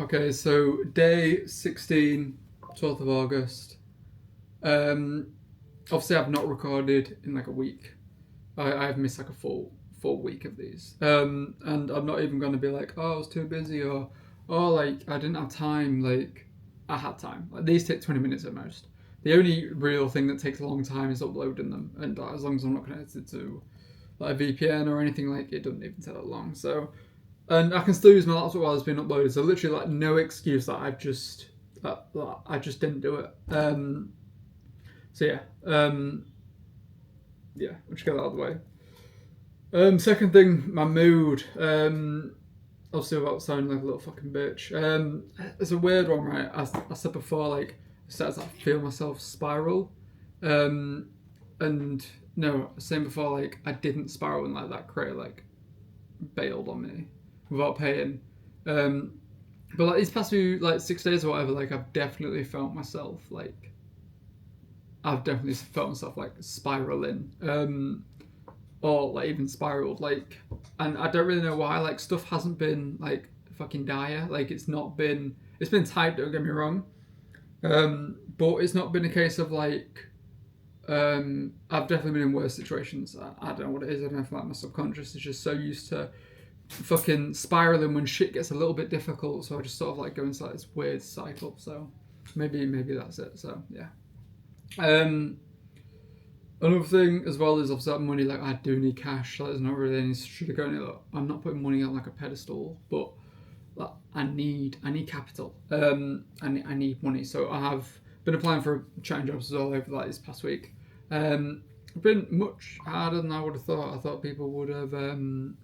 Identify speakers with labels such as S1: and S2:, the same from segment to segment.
S1: Okay, so day 16, 12th of August. Um, Obviously, I've not recorded in like a week. I've missed like a full week of these. And I'm not even going to be like, oh, I was too busy, or oh, like I didn't have time. Like I had time. Like these take 20 minutes at most. The only real thing that takes a long time is uploading them, and as long as I'm not connected to like a VPN or anything, like it doesn't even take that long. So, and I can still use my laptop while it's been uploaded. So literally, like no excuse that that I just didn't do it. So yeah, yeah, I'll just get that out of the way. Second thing, my mood. Obviously, without sounding like a little fucking bitch. It's a weird one, right? As I said before, like, it starts to feel myself spiral. Um, and no, same before, like, I didn't spiral and like that creator like bailed on me without paying. Um, but like these past few like 6 days or whatever, like I've definitely felt myself like spiraling. Or like even spiraled like, and I don't really know why. Like stuff hasn't been like fucking dire. Like it's been tight. Don't get me wrong. But it's not been a case of like I've definitely been in worse situations. I don't know what it is. I don't know if like my subconscious is just so used to fucking spiraling when shit gets a little bit difficult. So I just sort of like go into like this weird cycle. So maybe that's it. So yeah. Um, Another thing as well is obviously that money. Like I do need cash. Like, there's not really any sugarcoating it. Like, I'm not putting money on like a pedestal, but like, I need capital. I need money. So I have been applying for chatting jobs as well over like this past week. Been much harder than I would have thought. I thought people would have been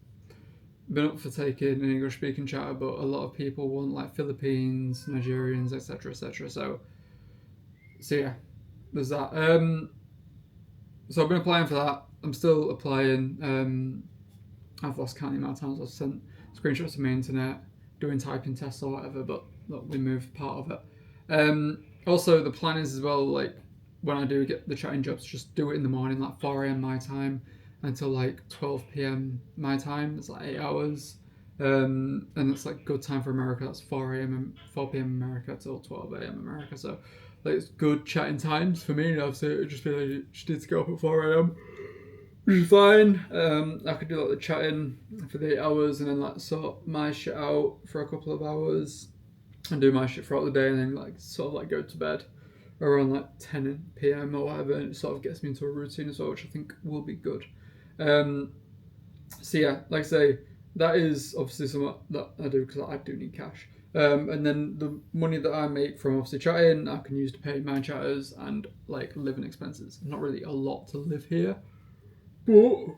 S1: up for taking an English speaking chatter, but a lot of people want like Philippines, Nigerians, etc., etc. So yeah, there's that. So I've been applying for that. I'm still applying. I've lost count the amount of times I've sent screenshots of my internet doing typing tests or whatever, but look, we moved part of it. Also, the plan is as well, like when I do get the chatting jobs, just do it in the morning, like 4 a.m. my time until like 12 p.m. my time. It's like 8 hours. And it's like good time for America. That's 4 p.m. America till 12 a.m. America. So like it's good chatting times for me. And obviously, it would just be like just need to go up at 4 a.m. Which is fine. I could do like the chatting for the 8 hours and then like sort my shit out for a couple of hours and do my shit throughout the day and then like sort of like go to bed around like 10 p.m. or whatever, and it sort of gets me into a routine as well, which I think will be good. So yeah, like I say, that is obviously something that I do because I do need cash. And then the money that I make from obviously chatting, I can use to pay my chatters and like living expenses. Not really a lot to live here, but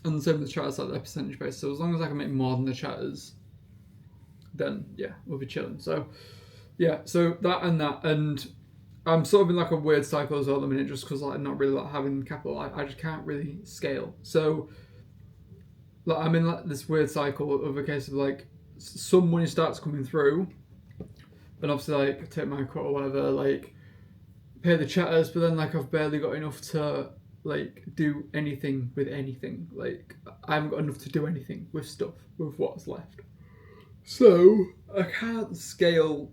S1: and the same with the chatters, like the percentage base. So as long as I can make more than the chatters, then yeah, we'll be chilling. So yeah, so that, and I'm sort of in like a weird cycle as well at the minute, just because like not really like having capital. I just can't really scale. So like I'm in like this weird cycle of a case of like some money starts coming through, and obviously like take my cut or whatever, like pay the chatters, but then like I've barely got enough to like do anything with anything. Like I haven't got enough to do anything with stuff with what's left. So I can't scale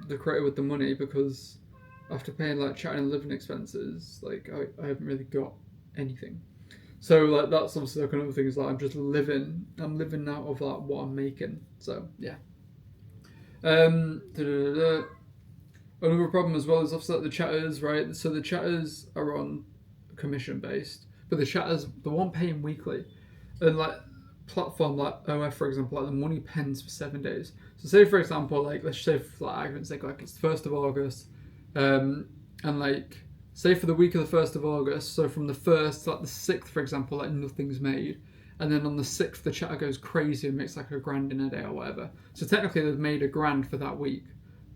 S1: the creator with the money because after paying like chatting and living expenses, like I haven't really got anything. So like that's obviously like another thing is like I'm living out of like what I'm making. So yeah. Another problem as well is obviously like the chatters, right? So the chatters are on commission based, but the chatters they want paying weekly, and like platform like OF for example, like the money pens for 7 days. So say for example, like let's say for like argument's sake, like it's the 1st of August, and like say for the week of the 1st of August, so from the 1st to like the 6th, for example, like nothing's made. And then on the 6th, the chatter goes crazy and makes like $1,000 in a day or whatever. So technically, they've made $1,000 for that week.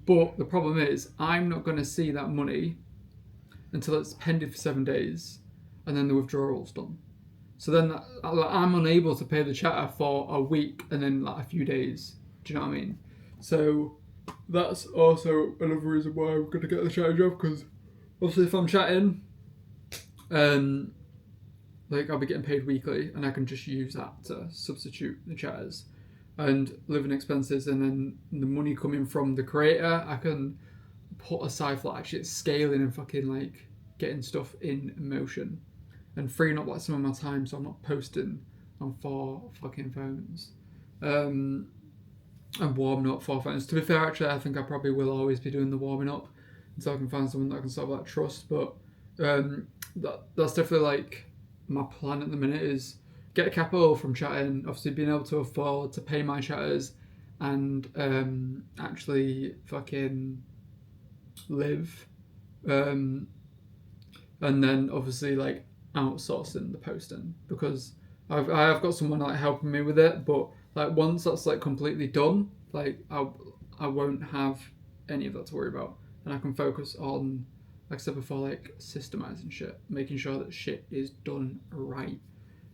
S1: But the problem is, I'm not going to see that money until it's pended for 7 days and then the withdrawal's done. So then I'm unable to pay the chatter for a week and then like a few days. Do you know what I mean? So that's also another reason why I'm going to get the chatter job, because obviously if I'm chatting, like I'll be getting paid weekly, and I can just use that to substitute the chatters and living expenses, and then the money coming from the creator I can put aside for actually scaling and fucking like getting stuff in motion and freeing up like some of my time so I'm not posting on 4 fucking phones. And warming up 4 phones. To be fair, actually, I think I probably will always be doing the warming up until I can find someone that I can sort of like trust. But that's definitely like my plan at the minute is get a capital from chatting, obviously being able to afford to pay my chatters and actually fucking live. And then obviously like outsourcing the posting because I have got someone like helping me with it, but like once that's like completely done, like I won't have any of that to worry about, and I can focus on, like I said before, like systemizing shit, making sure that shit is done right.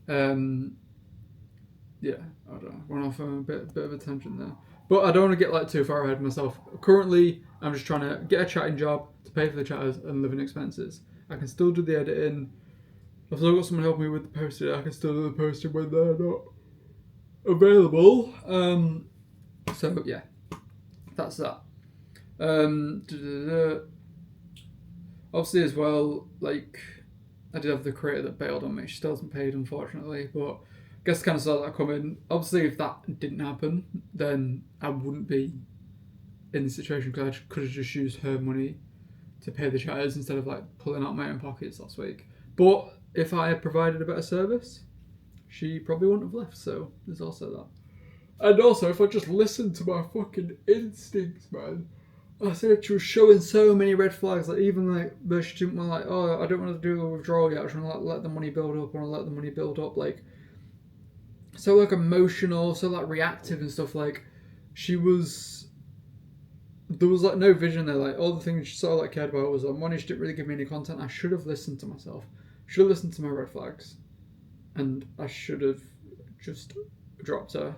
S1: Yeah, I don't know, went off on a bit of a tangent there, but I don't want to get like too far ahead of myself. Currently, I'm just trying to get a chatting job to pay for the chatters and living expenses. I can still do the editing. I've still got someone helping me with the posting. I can still do the posting when they're not available. So yeah, that's that. Obviously as well, like I did have the creator that bailed on me. She still hasn't paid, unfortunately, but I guess kind of saw that coming. Obviously, if that didn't happen, then I wouldn't be in the situation because I could have just used her money to pay the chatters instead of like pulling out my own pockets last week. But if I had provided a better service, she probably wouldn't have left. So there's also that. And also, if I just listened to my fucking instincts, man, I said she was showing so many red flags. Like even like, but she didn't want like, oh, I don't want to do a withdrawal yet. I just want to let the money build up. I want to let the money build up. Like so like emotional, so like reactive and stuff. Like she was, there was like no vision there. Like all the things she sort of like cared about was like money. She didn't really give me any content. I should have listened to myself. Should have listened to my red flags, and I should have just dropped her.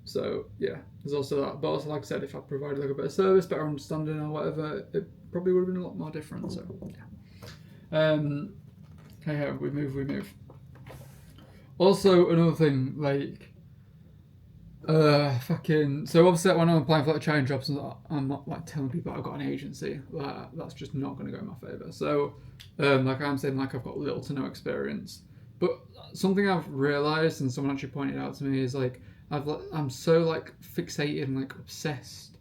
S1: So yeah, there's also that. But also, like I said, if I provided like a better service, better understanding or whatever, it probably would have been a lot more different. So yeah. Okay, we move. Also, another thing, like, fucking. So obviously, when I'm applying for like chatting jobs, I'm not like telling people I've got an agency. Like, that's just not going to go in my favour. So, like I'm saying, like I've got little to no experience. But something I've realised, and someone actually pointed out to me, is like I'm so like fixated and like obsessed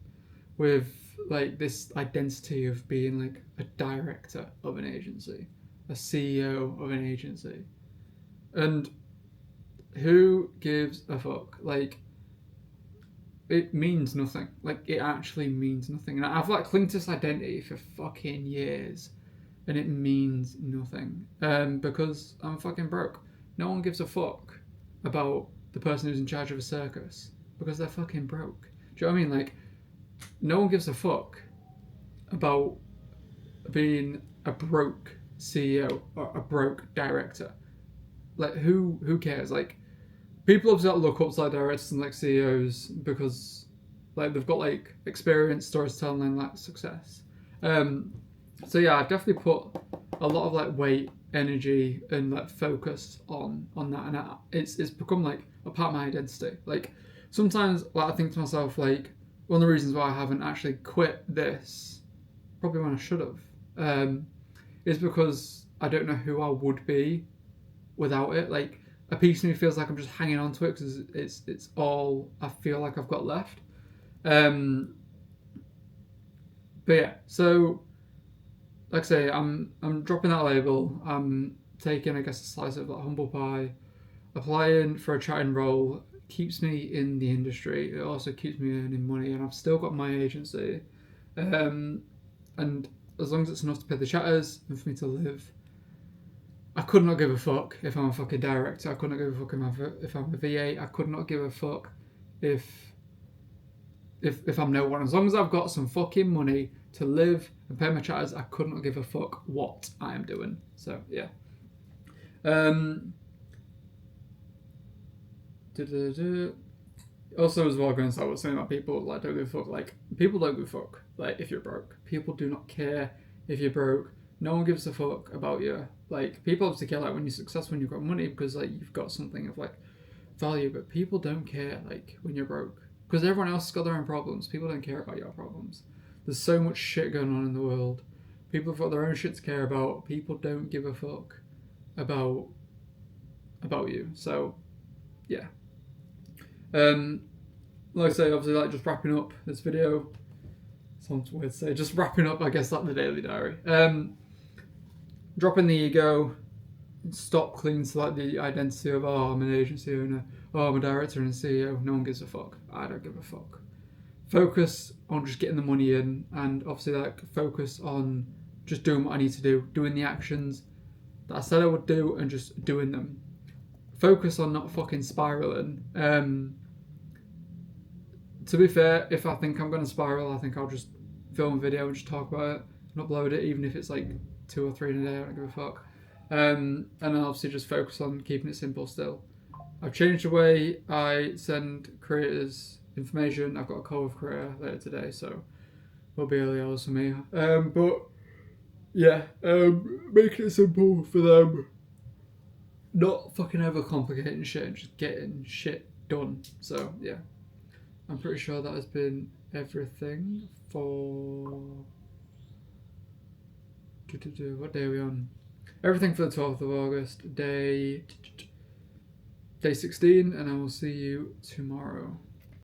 S1: with like this identity of being like a director of an agency, a CEO of an agency, and who gives a fuck? Like it means nothing. Like it actually means nothing. And I've like clung to this identity for fucking years, and it means nothing. Because I'm fucking broke. No one gives a fuck about the person who's in charge of a circus because they're fucking broke. Do you know what I mean? Like, no one gives a fuck about being a broke CEO or a broke director. Like, who cares? Like, people obviously look up to like directors and like CEOs because like they've got like experience, storytelling, and like success. So yeah, I've definitely put a lot of like weight, energy, and like focus on that, and it's become like a part of my identity. Like sometimes, like I think to myself, like one of the reasons why I haven't actually quit this, probably when I should have, is because I don't know who I would be without it. Like a piece of me feels like I'm just hanging on to it because it's all I feel like I've got left. But yeah, so like I say, I'm dropping that label. I'm taking, I guess, a slice of like humble pie. Applying for a chatting role keeps me in the industry. It also keeps me earning money, and I've still got my agency. And as long as it's enough to pay the chatters and for me to live, I could not give a fuck if I'm a fucking director. I could not give a fuck if I'm a VA. I could not give a fuck if I'm no one. As long as I've got some fucking money to live and pay my chatters, I could not give a fuck what I am doing. So yeah. Also, as well, going to start with saying that people like don't give a fuck. Like people don't give a fuck. Like if you're broke, people do not care if you're broke. No one gives a fuck about you. like people obviously care like when you're successful, when you've got money, because like you've got something of like value, but people don't care like when you're broke, because everyone else has got their own problems. People don't care about your problems. There's so much shit going on in the world. People have got their own shit to care about. People don't give a fuck about you. So yeah. Like I say, obviously, like just wrapping up this video. Sounds weird to say. Just wrapping up, I guess, like the daily diary. Dropping the ego. Stop clinging to like the identity of, oh, I'm an agency owner, oh, I'm a director and a CEO. No one gives a fuck. I don't give a fuck. Focus on just getting the money in, and obviously like focus on just doing what I need to do, doing the actions that I said I would do, and just doing them. Focus on not fucking spiraling. To be fair, if I think I'm going to spiral, I think I'll just film a video and just talk about it and upload it, even if it's like 2 or 3 in a day. I don't give a fuck. And then obviously just focus on keeping it simple still. I've changed the way I send creators information. I've got a call with creator later today, so it'll be early hours for me. But yeah, making it simple for them. Not fucking overcomplicating shit and just getting shit done. So yeah, I'm pretty sure that has been everything for... What day are we on? Everything for the 12th of August, day 16, and I will see you tomorrow.